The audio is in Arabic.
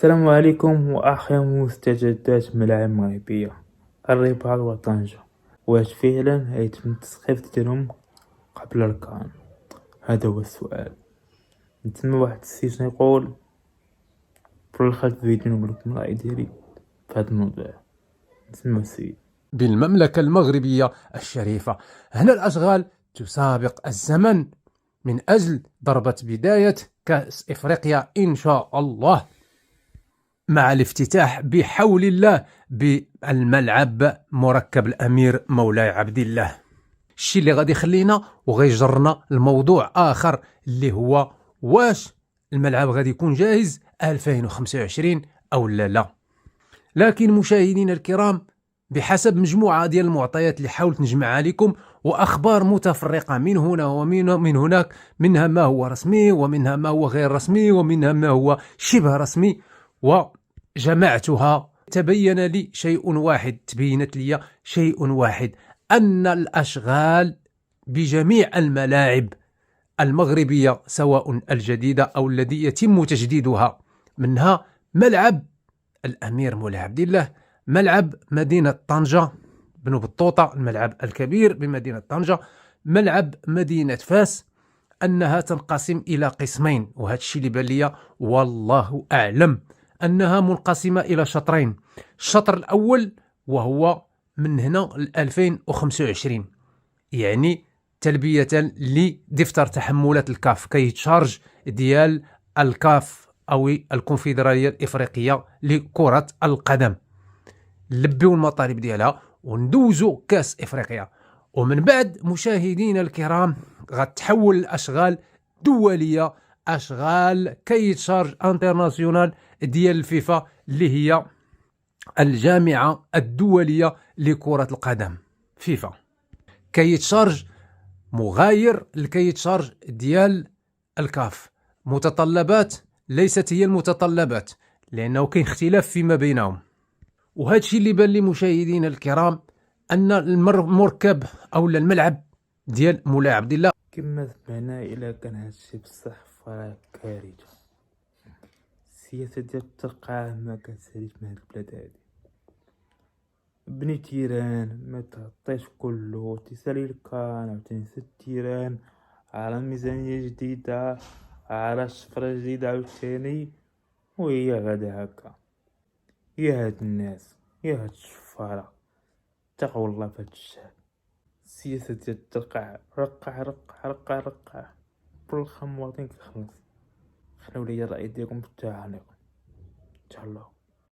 السلام عليكم، وأخيرا مستجدات ملاعب مغربية الرباط وطنجة. واش فعلا يتم التسقيف ديالهم قبل الكان؟ هذا هو السؤال. نتسمى واحد السيد يقول في الخلف فيديو نقول لكم الرأي ديالي في هذا الموضوع. نسمى السيد. بالمملكة المغربية الشريفة هنا الأشغال تسابق الزمن من أجل ضربة بداية كأس إفريقيا إن شاء الله، مع الافتتاح بحول الله بالملعب مركب الأمير مولاي عبد الله. الشيء اللي غادي يخلينا وغيجرنا الموضوع آخر اللي هو واش الملعب غادي يكون جاهز 2025 أو لا. لكن مشاهدينا الكرام، بحسب مجموعة ديال المعطيات اللي حاولت نجمعها لكم وأخبار متفرقة من هنا ومن هناك، منها ما هو رسمي ومنها ما هو غير رسمي ومنها ما هو شبه رسمي، وجمعتها تبينت لي شيء واحد، أن الأشغال بجميع الملاعب المغربية سواء الجديدة أو الذي يتم تجديدها، منها ملعب الأمير مولاي عبد الله، ملعب مدينة طنجة بن بطوطة، الملعب الكبير بمدينة طنجة، ملعب مدينة فاس، أنها تنقسم إلى قسمين. وهذا الشيء اللي بان لي والله أعلم أنها منقسمة إلى شطرين. الشطر الأول وهو من هنا ل 2025، يعني تلبية لدفتر تحملات الكاف كيتشارج ديال الكاف أو الكونفدرالية الإفريقية لكرة القدم، نلبيو المطالب ديالها وندوزو كاس إفريقيا. ومن بعد مشاهدينا الكرام غتحول الأشغال دولية، أشغال كيتشارج انترناسيونال ديال الفيفا اللي هي الجامعة الدولية لكرة القدم فيفا، كيتشارج مغاير الكيتشارج ديال الكاف. متطلبات ليست هي المتطلبات، لأنه كاين اختلاف فيما بينهم. وهذا الشيء اللي بان لي مشاهدينا الكرام أن المركب أو الملعب ديال مولاي عبد الله كما سمعنا إلا كان هادشي بصح فراه كارثة. السياسة ديال الترقيع ما كتساليش من هاد البلاد هادي. بني تيران ما تغطيش كله، تيسالي الكان عاوتاني سد تيران على ميزانية جديدة على شفرة جديدة عاوتاني، وهي غادا هكا. يا هاد الناس يا هاد الشفارة اتقوا الله في هاد الشعب. السياسة ديال الترقيع رقع رقع رقع رقع بالخ مواطن كيخلص. خليو ليا الرأي ديالكم في التعليق. تهلاو.